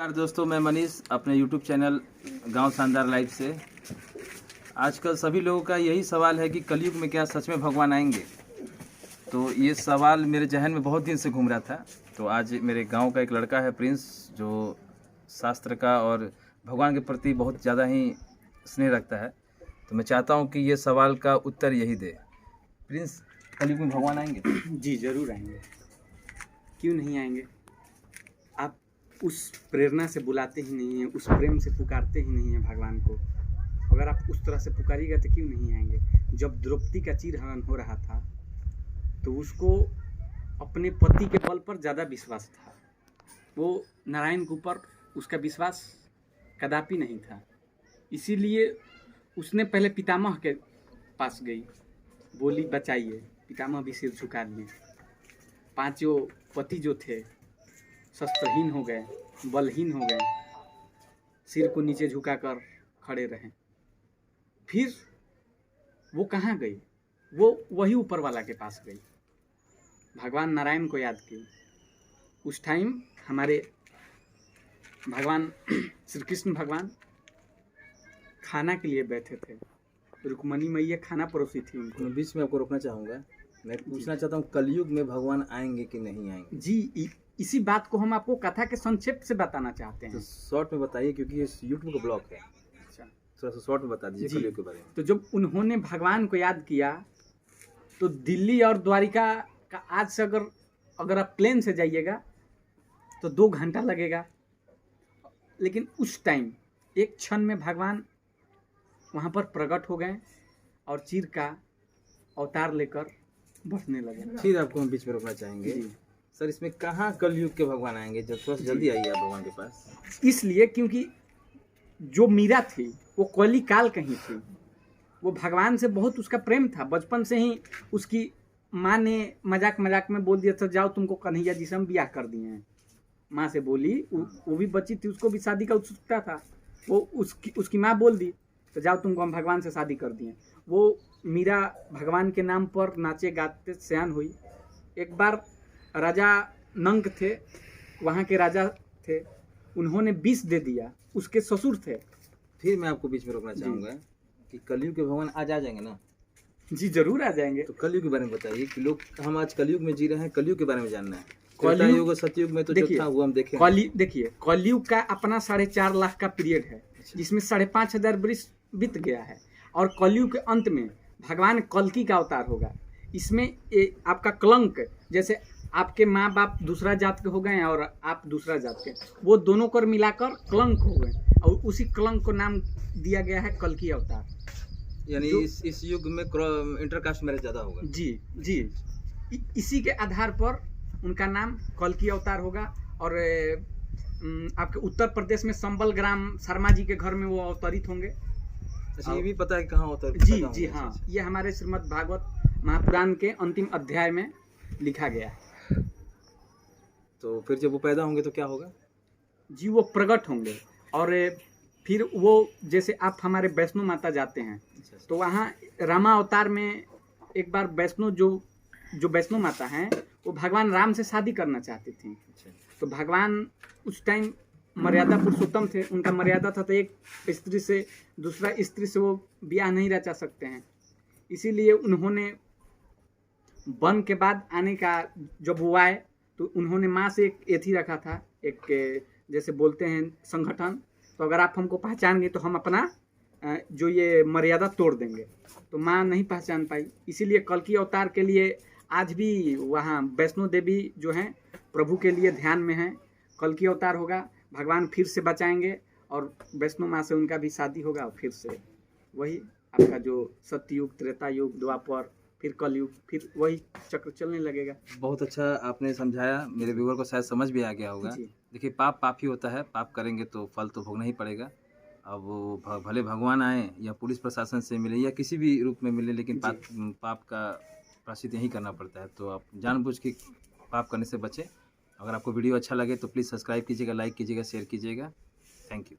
नमस्कार दोस्तों, मैं मनीष अपने YouTube चैनल गांव शानदार लाइफ से। आजकल सभी लोगों का यही सवाल है कि कलयुग में क्या सच में भगवान आएंगे। तो ये सवाल मेरे जहन में बहुत दिन से घूम रहा था। तो आज मेरे गांव का एक लड़का है प्रिंस, जो शास्त्र का और भगवान के प्रति बहुत ज़्यादा ही स्नेह रखता है। तो मैं चाहता हूँ कि ये सवाल का उत्तर यही दे। प्रिंस, कलयुग में भगवान आएंगे? जी ज़रूर आएंगे, क्यों नहीं आएंगे। आप उस प्रेरणा से बुलाते ही नहीं हैं, उस प्रेम से पुकारते ही नहीं हैं भगवान को। अगर आप उस तरह से पुकारिएगा तो क्यों नहीं आएंगे। जब द्रौपदी का चीरहरण हो रहा था तो उसको अपने पति के बल पर ज़्यादा विश्वास था। वो नारायण के ऊपर उसका विश्वास कदापि नहीं था। इसीलिए उसने पहले पितामह के पास गई, बोली बचाइए। पितामह भी सिर झुका दिए। पांचों पति जो थे शस्त्रहीन हो गए, बलहीन हो गए, सिर को नीचे झुकाकर खड़े रहे। फिर वो कहाँ गई? वो वही ऊपर वाला के पास गई, भगवान नारायण को याद की। उस टाइम हमारे भगवान श्री कृष्ण भगवान खाना के लिए बैठे थे। रुक्मणी मैया खाना परोसी थी उनको। मैं बीच में आपको रोकना चाहूँगा। मैं पूछना चाहता हूँ, कलयुग में भगवान आएंगे कि नहीं आएंगे? जी, इसी बात को हम आपको कथा के संक्षेप से बताना चाहते हैं। तो शॉर्ट में बताइए, क्योंकि ये यूट्यूब का ब्लॉग है। अच्छा, थोड़ा सा शॉर्ट में बता दीजिए जी। कलयुग के बारे में। तो जब उन्होंने भगवान को याद किया तो दिल्ली और द्वारिका का आज से अगर आप प्लेन से जाइएगा तो 2 घंटा लगेगा। लेकिन उस टाइम एक क्षण में भगवान वहाँ पर प्रकट हो गए और चीर का अवतार लेकर बढ़ने लगे। फिर आपको हम बीच में रोकना चाहेंगे। जी। सर, इसमें कहाँ कलयुग के भगवान आएंगे? जब थोड़ा सा जल्दी आइए आप भगवान के पास। इसलिए क्योंकि जो मीरा थी वो कली काल कहीं थी। वो भगवान से बहुत उसका प्रेम था। बचपन से ही उसकी माँ ने मजाक मजाक में बोल दिया था, जाओ तुमको कन्हैया जी से हम ब्याह कर दिए हैं। माँ से बोली, वो भी बच्ची थी, उसको भी शादी का उत्सुकता था। वो उसकी माँ बोल दी, तो जाओ तुमको हम भगवान से शादी कर दिए। वो मीरा भगवान के नाम पर नाचे गाते सयान हुई। एक बार राजा नंग थे, वहाँ के राजा थे, उन्होंने विष दे दिया। उसके ससुर थे। फिर मैं आपको बीच में रोकना चाहूँगा कि कलयुग के भगवान आज आ जाएंगे ना? जी जरूर आ जाएंगे। तो कलयुग के बारे में बताइए कि लोग, हम आज कलयुग में जी रहे हैं, कलयुग के बारे में जानना है। कलयुग- त्रेता युग और सतयुग में तो जो था वो हम देखें। देखिए, कलयुग का अपना 4.5 लाख का पीरियड है, जिसमें 5,500 वर्ष बीत गया है। और कलयुग के अंत में भगवान कल्कि का अवतार होगा। इसमें आपका कलंक, जैसे आपके माँ बाप दूसरा जात के हो गए और आप दूसरा जात के, वो दोनों को मिलाकर कलंक हो गए और उसी कलंक को नाम दिया गया है कल्कि अवतार। यानी इस युग में इंटरकास्ट मैरिज ज्यादा होगा। जी, इसी के आधार पर उनका नाम कल्कि अवतार होगा। और आपके उत्तर प्रदेश में संबल ग्राम शर्मा जी के घर में वो अवतरित होंगे। अच्छा, ये भी पता है कहाँ होता है? जी हाँ, ये हमारे श्रीमद् भागवत महापुराण के अंतिम अध्याय में लिखा गया है। तो फिर जब वो पैदा होंगे तो क्या होगा? जी, वो प्रकट होंगे। और फिर वो, जैसे आप हमारे वैष्णो माता जाते हैं तो वहाँ रामा अवतार में एक बार वैष्णो जो वैष्णो माता हैं, वो भगवान राम से शादी करना चाहती थी। तो भगवान उस टाइम मर्यादा पुरुषोत्तम थे। उनका मर्यादा था तो एक स्त्री से दूसरा स्त्री से वो ब्याह नहीं रचा सकते हैं। इसीलिए उन्होंने वन के बाद आने का, जब वो आए तो उन्होंने माँ से एक एथी रखा था, एक जैसे बोलते हैं संगठन। तो अगर आप हमको पहचान गए तो हम अपना जो ये मर्यादा तोड़ देंगे। तो माँ नहीं पहचान पाई। इसीलिए कल्कि अवतार के लिए आज भी वहाँ वैष्णो देवी जो हैं प्रभु के लिए ध्यान में हैं। कल्कि अवतार होगा, भगवान फिर से बचाएंगे और वैष्णो माँ से उनका भी शादी होगा। और फिर से वही आपका जो सत्ययुग, त्रेता युग, द्वापर, फिर कलयुग, फिर वही चक्र चलने लगेगा। बहुत अच्छा आपने समझाया। मेरे व्यूअर को शायद समझ भी आ गया होगा। देखिए, पाप पाप ही होता है। पाप करेंगे तो फल तो भोगना ही पड़ेगा। अब वो भले भगवान आए या पुलिस प्रशासन से मिले या किसी भी रूप में मिले, लेकिन पाप का प्रायश्चित यही करना पड़ता है। तो आप जानबूझ के पाप करने से बचें। अगर आपको वीडियो अच्छा लगे तो प्लीज़ सब्सक्राइब कीजिएगा, लाइक कीजिएगा, शेयर कीजिएगा। Thank you.